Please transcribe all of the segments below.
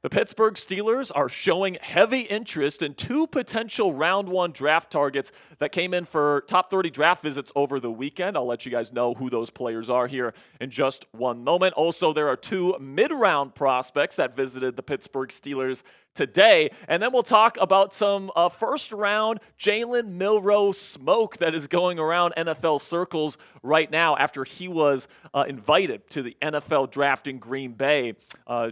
The Pittsburgh Steelers are showing heavy interest in two potential round one draft targets that came in for top 30 draft visits over the weekend. I'll let you guys know who those players are here in just one moment. Also, there are two mid-round prospects that visited the Pittsburgh Steelers today. And then we'll talk about some first-round Jalen Milroe smoke that is going around NFL circles right now after he was invited to the NFL draft in Green Bay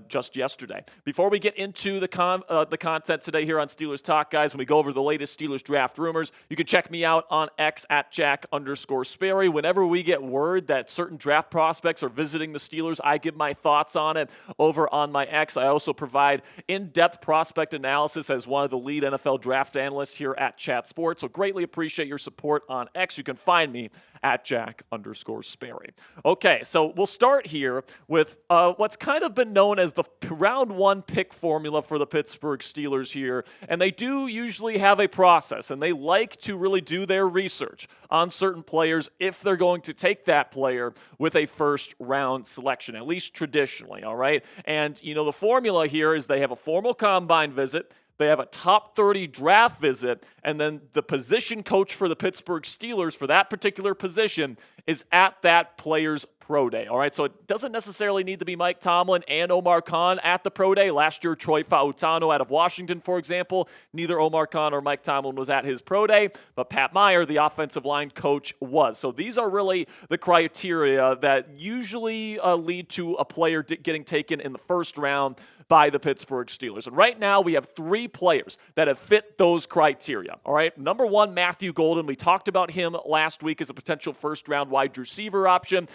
just yesterday. Before we get into the content today here on Steelers Talk, guys, when we go over the latest Steelers draft rumors, you can check me out on X at Jack_Sperry. Whenever we get word that certain draft prospects are visiting the Steelers, I give my thoughts on it over on my X. I also provide in-depth prospect analysis as one of the lead NFL draft analysts here at Chat Sports. So greatly appreciate your support on X. You can find me at Jack_Sperry. Okay, so we'll start here with what's kind of been known as the round one pick formula for the Pittsburgh Steelers here. And they do usually have a process, and they like to really do their research on certain players if they're going to take that player with a first round selection, at least traditionally, all right? And, you know, the formula here is they have a formal combine visit, they have a top 30 draft visit, and then the position coach for the Pittsburgh Steelers for that particular position is at that player's pro day, all right? So it doesn't necessarily need to be Mike Tomlin and Omar at the pro day. Last year, Troy Fautano out of Washington, for example, neither Omar or Mike Tomlin was at his pro day, but Pat Meyer, the offensive line coach, was. So these are really the criteria that usually lead to a player getting taken in the first round by the Pittsburgh Steelers. And right now, we have three players that have fit those criteria, all right? Number one, Matthew Golden. We talked about him last week as a potential first-round wide receiver option.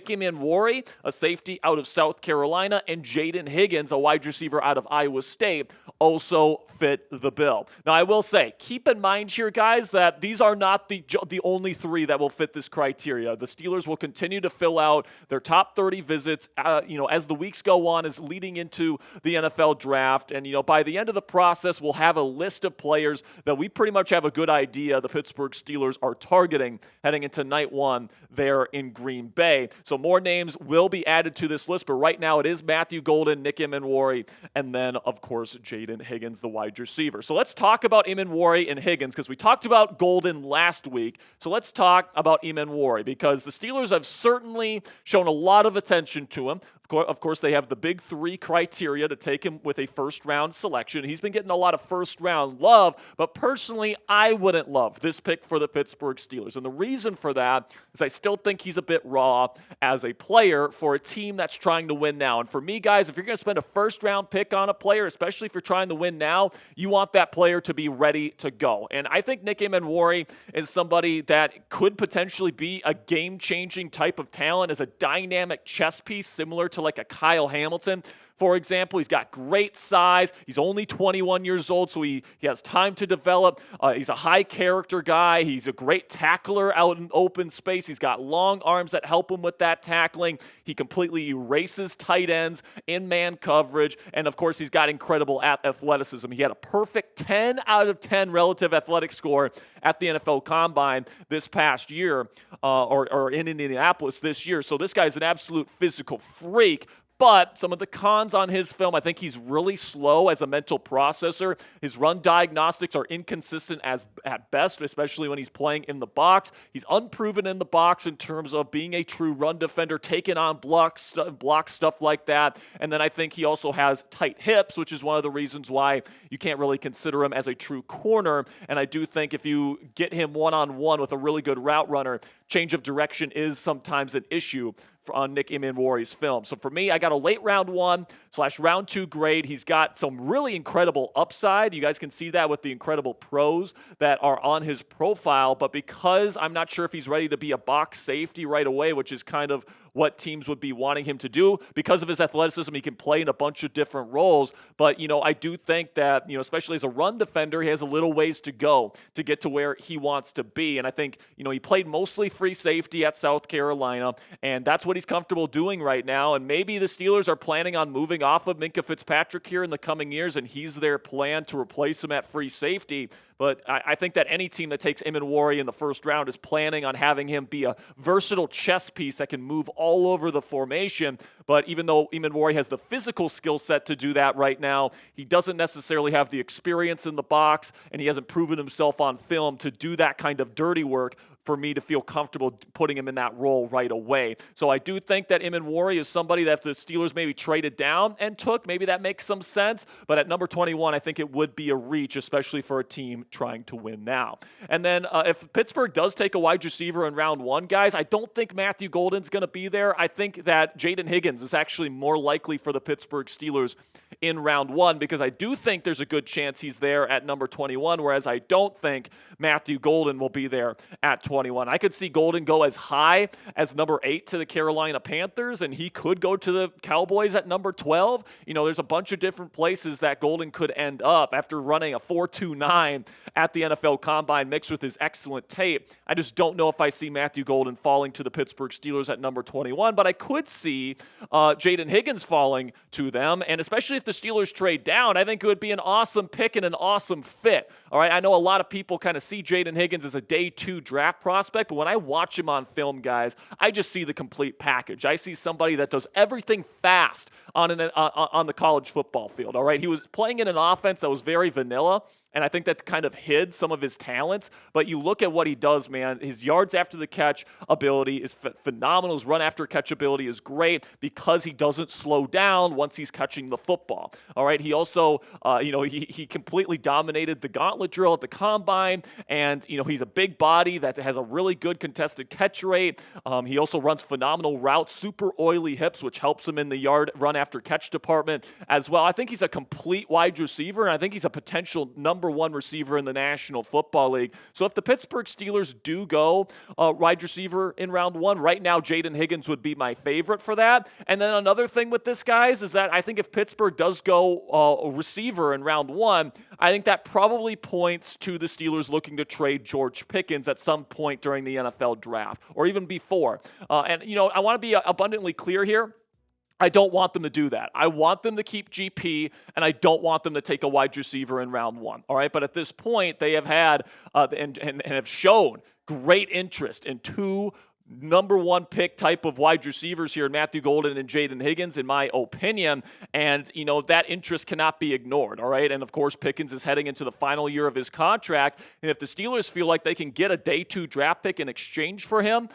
Emmanwori, a safety out of South Carolina, and Jayden Higgins, a wide receiver out of Iowa State, also fit the bill. Now, I will say, keep in mind here, guys, that these are not the only three that will fit this criteria. The Steelers will continue to fill out their top 30 visits, as the weeks go on, as leading into the NFL draft. And, by the end of the process, we'll have a list of players that we pretty much have a good idea the Pittsburgh Steelers are targeting heading into night one there in Green Bay. So more names will be added to this list, but right now it is Matthew Golden, Emmanwori, and then, of course, Jayden Higgins, the wide receiver. So let's talk about Emmanwori and Higgins because we talked about Golden last week. So let's talk about Emmanwori because the Steelers have certainly shown a lot of attention to him. Of course, they have the big three criteria to take him with a first-round selection. He's been getting a lot of first-round love, but personally, I wouldn't love this pick for the Pittsburgh Steelers. And the reason for that is I still think he's a bit raw as a player for a team that's trying to win now. And for me, guys, if you're going to spend a first-round pick on a player, especially if you're trying to win now, you want that player to be ready to go. And I think Emmanwori is somebody that could potentially be a game-changing type of talent as a dynamic chess piece similar to like a Kyle Hamilton. For example, he's got great size. He's only 21 years old, so he has time to develop. He's a high-character guy. He's a great tackler out in open space. He's got long arms that help him with that tackling. He completely erases tight ends in man coverage. And, of course, he's got incredible athleticism. He had a perfect 10 out of 10 relative athletic score at the NFL Combine this past year, or in Indianapolis this year. So this guy's an absolute physical freak. But some of the cons on his film, I think he's really slow as a mental processor. His run diagnostics are inconsistent at best, especially when he's playing in the box. He's unproven in the box in terms of being a true run defender, taking on block stuff like that. And then I think he also has tight hips, which is one of the reasons why you can't really consider him as a true corner. And I do think if you get him one-on-one with a really good route runner, change of direction is sometimes an issue on Emmanwori's film. So for me, I got a late round 1/round 2 grade. He's got some really incredible upside. You guys can see that with the incredible pros that are on his profile. But because I'm not sure if he's ready to be a box safety right away, which is kind of what teams would be wanting him to do. Because of his athleticism, he can play in a bunch of different roles. But, I do think that, especially as a run defender, he has a little ways to go to get to where he wants to be. And I think, he played mostly free safety at South Carolina, and that's what he's comfortable doing right now. And maybe the Steelers are planning on moving off of Minkah Fitzpatrick here in the coming years, and he's their plan to replace him at free safety. but I think that any team that takes Emmanwori in the first round is planning on having him be a versatile chess piece that can move all over the formation. But even though Emmanwori has the physical skill set to do that right now, he doesn't necessarily have the experience in the box, and he hasn't proven himself on film to do that kind of dirty work for me to feel comfortable putting him in that role right away. So I do think that Emmanwori is somebody that if the Steelers maybe traded down and took, maybe that makes some sense. But at number 21, I think it would be a reach, especially for a team trying to win now. And then if Pittsburgh does take a wide receiver in round 1, guys, I don't think Matthew Golden's going to be there. I think that Jayden Higgins is actually more likely for the Pittsburgh Steelers in round 1 because I do think there's a good chance he's there at number 21, whereas I don't think Matthew Golden will be there at 21. I could see Golden go as high as number 8 to the Carolina Panthers, and he could go to the Cowboys at number 12. You know, there's a bunch of different places that Golden could end up after running a 4.29 at the NFL Combine mixed with his excellent tape. I just don't know if I see Matthew Golden falling to the Pittsburgh Steelers at number 21, but I could see Jayden Higgins falling to them, and especially if the Steelers trade down, I think it would be an awesome pick and an awesome fit. All right, I know a lot of people kind of see Jayden Higgins as a day 2 draft prospect, but when I watch him on film, guys, I just see the complete package. I see somebody that does everything fast on the college football field. All right, he was playing in an offense that was very vanilla, and I think that kind of hid some of his talents. But you look at what he does, man. His yards after the catch ability is phenomenal. His run after catch ability is great because he doesn't slow down once he's catching the football. All right. He also, he completely dominated the gauntlet drill at the combine, and he's a big body that has a really good contested catch rate. He also runs phenomenal routes, super oily hips, which helps him in the yard run after catch department as well. I think he's a complete wide receiver, and I think he's a potential number 1 receiver in the National Football League. So if the Pittsburgh Steelers do go wide receiver in round 1, right now Jayden Higgins would be my favorite for that. And then another thing with this, guys, is that I think if Pittsburgh does go receiver in round 1, I think that probably points to the Steelers looking to trade George Pickens at some point during the NFL draft or even before. And I want to be abundantly clear here. I don't want them to do that. I want them to keep GP, and I don't want them to take a wide receiver in round 1. All right, but at this point, they have had and have shown great interest in 2 number 1 pick type of wide receivers here in Matthew Golden and Jayden Higgins, in my opinion. And, that interest cannot be ignored, all right? And, of course, Pickens is heading into the final year of his contract. And if the Steelers feel like they can get a day 2 draft pick in exchange for him,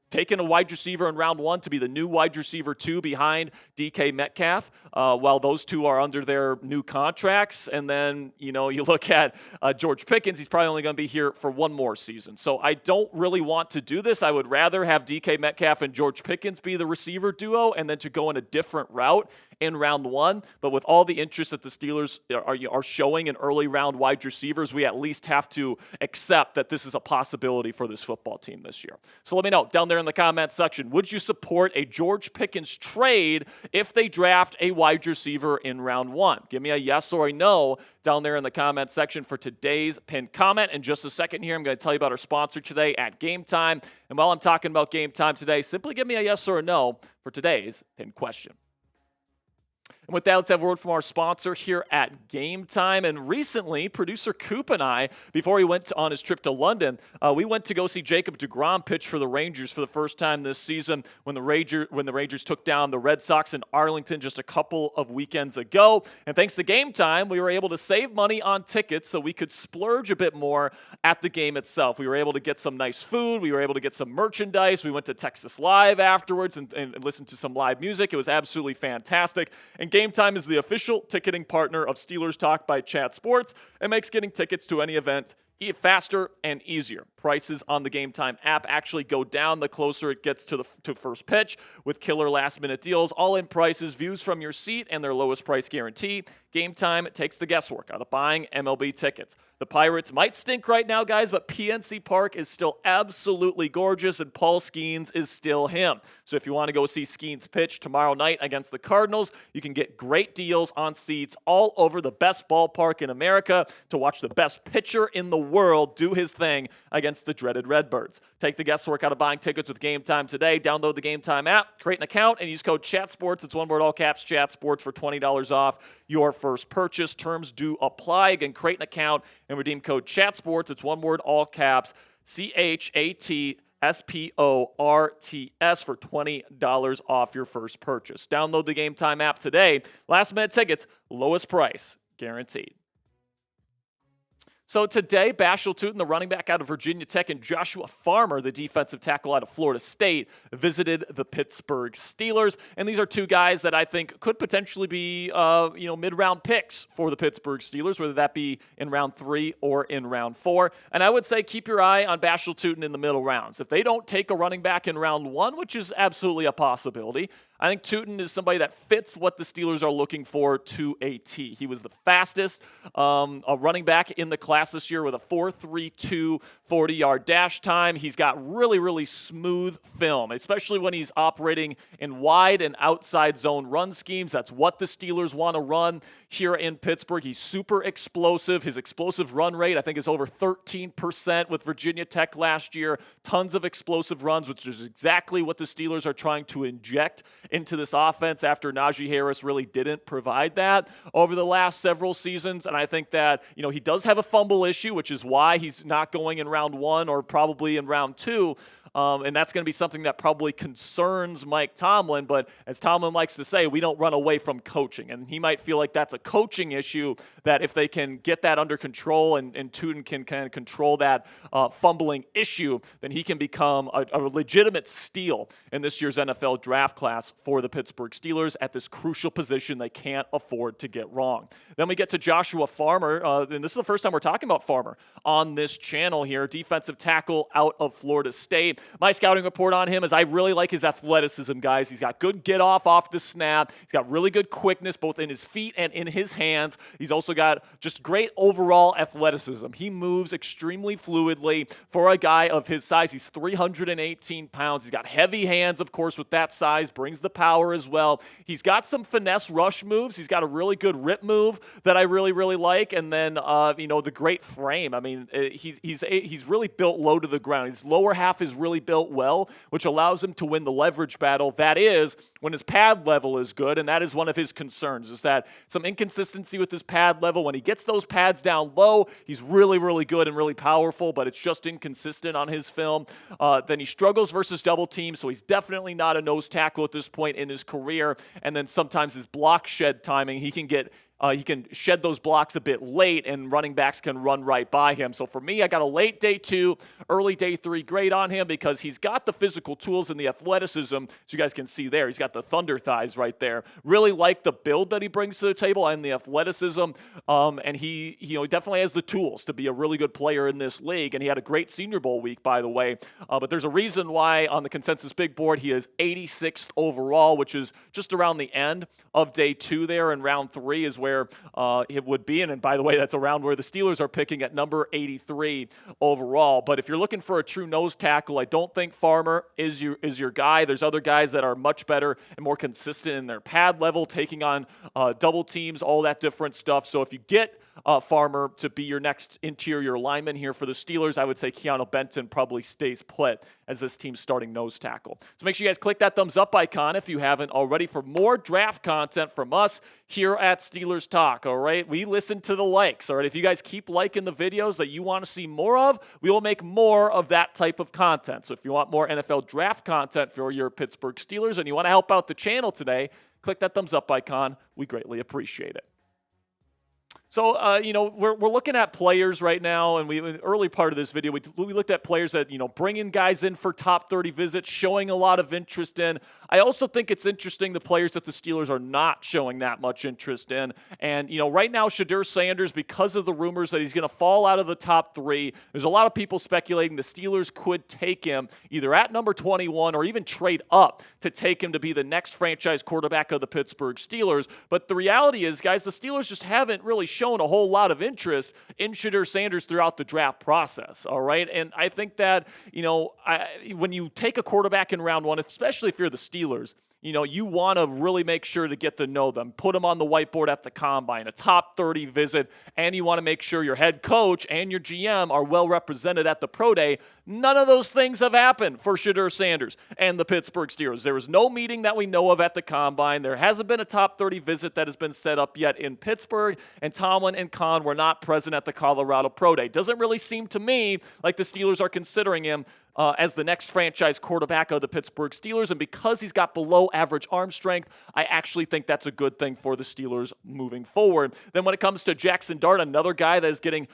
taking a wide receiver in round 1 to be the new wide receiver 2 behind DK Metcalf while those 2 are under their new contracts. And then, you look at George Pickens, he's probably only going to be here for 1 more season. So I don't really want to do this. I would rather have DK Metcalf and George Pickens be the receiver duo and then to go in a different route in round 1. But with all the interest that the Steelers are showing in early round wide receivers, we at least have to accept that this is a possibility for this football team this year. So let me know down there in the comment section, would you support a George Pickens trade if they draft a wide receiver in round 1? Give me a yes or a no down there in the comment section for today's pinned comment. In just a second here, I'm going to tell you about our sponsor today at Game Time. And while I'm talking about Game Time today, simply give me a yes or a no for today's pinned question. And with that, let's have a word from our sponsor here at Game Time. And recently, producer Coop and I, before he went on his trip to London, we went to go see Jacob deGrom pitch for the Rangers for the first time this season when the Rangers took down the Red Sox in Arlington just a couple of weekends ago. And thanks to Game Time, we were able to save money on tickets so we could splurge a bit more at the game itself. We were able to get some nice food. We were able to get some merchandise. We went to Texas Live afterwards and listened to some live music. It was absolutely fantastic. And Game Time is the official ticketing partner of Steelers Talk by Chat Sports and makes getting tickets to any event faster and easier. Prices on the Game Time app actually go down the closer it gets to first pitch with killer last-minute deals, all-in prices, views from your seat, and their lowest price guarantee. Game Time takes the guesswork out of buying MLB tickets. The Pirates might stink right now, guys, but PNC Park is still absolutely gorgeous, and Paul Skeens is still him. So if you want to go see Skeens pitch tomorrow night against the Cardinals, you can get great deals on seats all over the best ballpark in America to watch the best pitcher in the world do his thing against the dreaded Redbirds. Take the guesswork out of buying tickets with Game Time today. Download the Game Time app, create an account, and use code CHATSPORTS. It's one word, all caps, CHATSPORTS for $20 off your first purchase. Terms do apply. Again, create an account and redeem code CHATSPORTS. It's one word, all caps, CHATSPORTS for $20 off your first purchase. Download the Game Time app today. Last minute tickets, lowest price guaranteed. So today, Bashal Tutin, the running back out of Virginia Tech, and Joshua Farmer, the defensive tackle out of Florida State, visited the Pittsburgh Steelers. And these are two guys that I think could potentially be, mid-round picks for the Pittsburgh Steelers, whether that be in round 3 or in round 4. And I would say keep your eye on Bashal Tutin in the middle rounds. If they don't take a running back in round 1, which is absolutely a possibility, I think Tutin is somebody that fits what the Steelers are looking for to a T. He was the fastest a running back in the class this year with a 4.32 40-yard dash time. He's got really, really smooth film, especially when he's operating in wide and outside zone run schemes. That's what the Steelers want to run here in Pittsburgh. He's super explosive. His explosive run rate, I think, is over 13% with Virginia Tech last year. Tons of explosive runs, which is exactly what the Steelers are trying to inject into this offense after Najee Harris really didn't provide that over the last several seasons. And I think that, he does have a fumble issue, which is why he's not going in round 1 or probably in round 2. And that's going to be something that probably concerns Mike Tomlin. But as Tomlin likes to say, we don't run away from coaching. And he might feel like that's a coaching issue, that if they can get that under control and Tutin can kind of control that fumbling issue, then he can become a legitimate steal in this year's NFL draft class for the Pittsburgh Steelers at this crucial position they can't afford to get wrong. Then we get to Joshua Farmer. And this is the first time we're talking about Farmer on this channel here. Defensive tackle out of Florida State. My scouting report on him is I really like his athleticism, guys. He's got good get off the snap. He's got really good quickness both in his feet and in his hands. He's also got just great overall athleticism. He moves extremely fluidly for a guy of his size. He's 318 pounds. He's got heavy hands, of course, with that size. Brings the power as well. He's got some finesse rush moves. He's got a really good rip move that I really, really like. And then, the great frame. I mean, he's really built low to the ground. His lower half is really built well, which allows him to win the leverage battle. That is when his pad level is good, and that is one of his concerns, is that some inconsistency with his pad level. When he gets those pads down low, he's really, really good and really powerful, but it's just inconsistent on his film. Then he struggles versus double teams, so he's definitely not a nose tackle at this point in his career. And then sometimes his block shed timing, he can shed those blocks a bit late, and running backs can run right by him. So for me, I got a late day 2, early day 3 grade on him because he's got the physical tools and the athleticism, as you guys can see there. He's got the thunder thighs right there. Really like the build that he brings to the table and the athleticism. And he definitely has the tools to be a really good player in this league. And he had a great Senior Bowl week, by the way. But there's a reason why on the consensus big board he is 86th overall, which is just around the end of day 2 there, and round 3 is where it would be. And by the way, that's around where the Steelers are picking at number 83 overall. But if you're looking for a true nose tackle, I don't think Farmer is your guy. There's other guys that are much better and more consistent in their pad level, taking on double teams, all that different stuff. So if you get Farmer to be your next interior lineman here for the Steelers, I would say Keanu Benton probably stays put as this team's starting nose tackle. So make sure you guys click that thumbs up icon if you haven't already for more draft content from us here at Steelers Talk, all right? We listen to the likes, all right? If you guys keep liking the videos that you want to see more of, we will make more of that type of content. So if you want more NFL draft content for your Pittsburgh Steelers and you want to help out the channel today, click that thumbs up icon. We greatly appreciate it. So, we're looking at players right now, and in the early part of this video, we looked at players that, bringing guys in for top 30 visits, showing a lot of interest in. I also think it's interesting the players that the Steelers are not showing that much interest in. And, right now, Shedeur Sanders, because of the rumors that he's going to fall out of the top 3, there's a lot of people speculating the Steelers could take him either at number 21 or even trade up to take him to be the next franchise quarterback of the Pittsburgh Steelers. But the reality is, guys, the Steelers just haven't really shown a whole lot of interest in Shedeur Sanders throughout the draft process, all right? And I think that, when you take a quarterback in round 1, especially if you're the Steelers, you want to really make sure to get to know them, put them on the whiteboard at the combine, a top 30 visit, and you want to make sure your head coach and your GM are well represented at the pro day. None of those things have happened for Shedeur Sanders and the Pittsburgh Steelers. There was no meeting that we know of at the combine. There hasn't been a top 30 visit that has been set up yet in Pittsburgh, and Tomlin and Khan were not present at the Colorado Pro Day. Doesn't really seem to me like the Steelers are considering him as the next franchise quarterback of the Pittsburgh Steelers, and because he's got below average arm strength, I actually think that's a good thing for the Steelers moving forward. Then when it comes to Jaxson Dart, another guy that is getting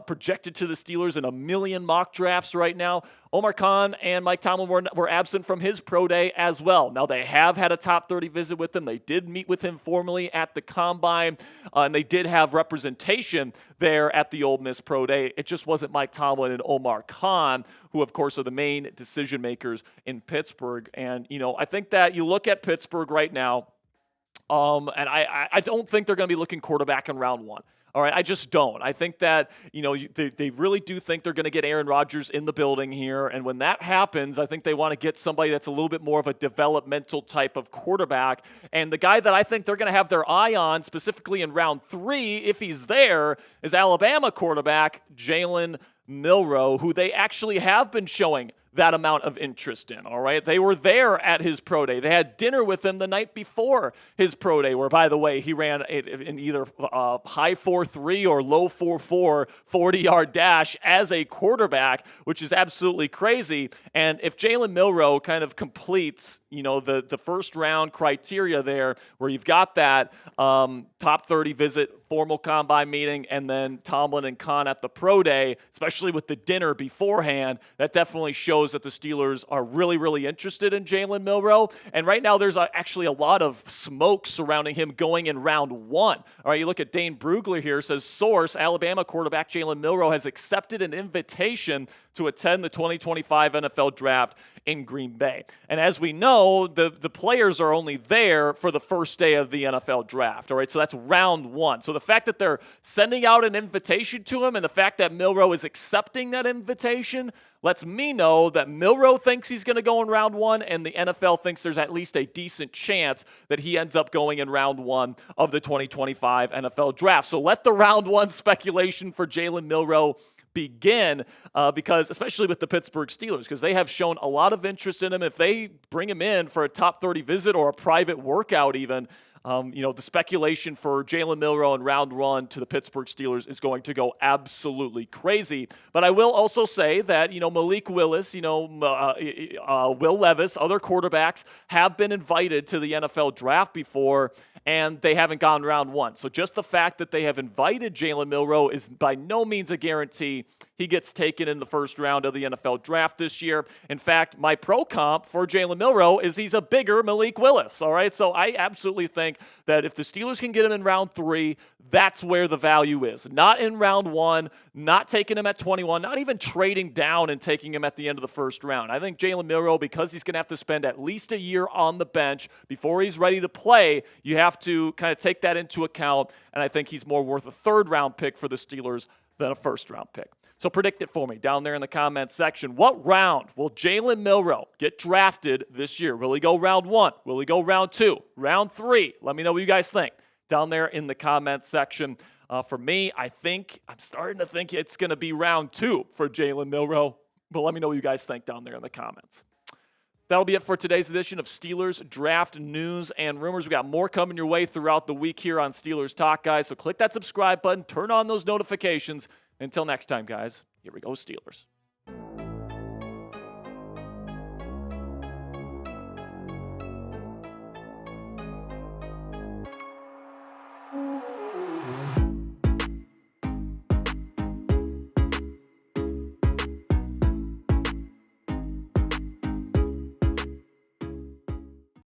projected to the Steelers in a million mock drafts right now, Omar and Mike Tomlin were absent from his pro day as well. Now, they have had a top 30 visit with him. They did meet with him formally at the combine, and they did have representation there at the Ole Miss pro day. It just wasn't Mike Tomlin and Omar Khan, who, of course, are the main decision makers in Pittsburgh. And, I think that you look at Pittsburgh right now, and I don't think they're going to be looking quarterback in round one. All right, I just don't. I think that, they really do think they're going to get Aaron Rodgers in the building here. And when that happens, I think they want to get somebody that's a little bit more of a developmental type of quarterback. And the guy that I think they're going to have their eye on, specifically in round 3, if he's there, is Alabama quarterback Jalen Milroe, who they actually have been showing that amount of interest in, all right? They were there at his pro day. They had dinner with him the night before his pro day, where, by the way, he ran in either high 4.3 or low 4.4 40-yard dash as a quarterback, which is absolutely crazy. And if Jalen Milroe kind of completes, the first round criteria there, where you've got that top 30 visit, formal combine meeting, and then Tomlin and Khan at the pro day, especially with the dinner beforehand, that definitely shows that the Steelers are really, really interested in Jalen Milroe. And right now there's actually a lot of smoke surrounding him going in round 1. All right, you look at Dane Brugler here, says, source, Alabama quarterback Jalen Milroe has accepted an invitation to attend the 2025 NFL Draft in Green Bay. And as we know, the players are only there for the first day of the NFL Draft, all right? So that's round 1. So the fact that they're sending out an invitation to him and the fact that Milroe is accepting that invitation lets me know that Milroe thinks he's going to go in round 1, and the NFL thinks there's at least a decent chance that he ends up going in round 1 of the 2025 NFL Draft. So let the round 1 speculation for Jalen Milroe begin, because especially with the Pittsburgh Steelers, because they have shown a lot of interest in him. If they bring him in for a top 30 visit or a private workout even, the speculation for Jalen Milroe in round 1 to the Pittsburgh Steelers is going to go absolutely crazy. But I will also say that, Malik Willis, Will Levis, other quarterbacks have been invited to the NFL Draft before, and they haven't gone round 1. So just the fact that they have invited Jalen Milroe is by no means a guarantee he gets taken in the first round of the NFL Draft this year. In fact, my pro comp for Jalen Milroe is he's a bigger Malik Willis, all right? So I absolutely think that if the Steelers can get him in round 3, that's where the value is. Not in round 1, not taking him at 21, not even trading down and taking him at the end of the first round. I think Jalen Milroe, because he's going to have to spend at least a year on the bench before he's ready to play, you have to kind of take that into account, and I think he's more worth a third-round pick for the Steelers than a first-round pick. So predict it for me down there in the comments section. What round will Jalen Milroe get drafted this year? Will he go round 1? Will he go round 2? Round 3? Let me know what you guys think down there in the comments section. For me, I'm starting to think it's going to be round 2 for Jalen Milroe. But let me know what you guys think down there in the comments. That'll be it for today's edition of Steelers Draft News and Rumors. We got more coming your way throughout the week here on Steelers Talk, guys. So click that subscribe button, turn on those notifications. Until next time, guys, here we go, Steelers.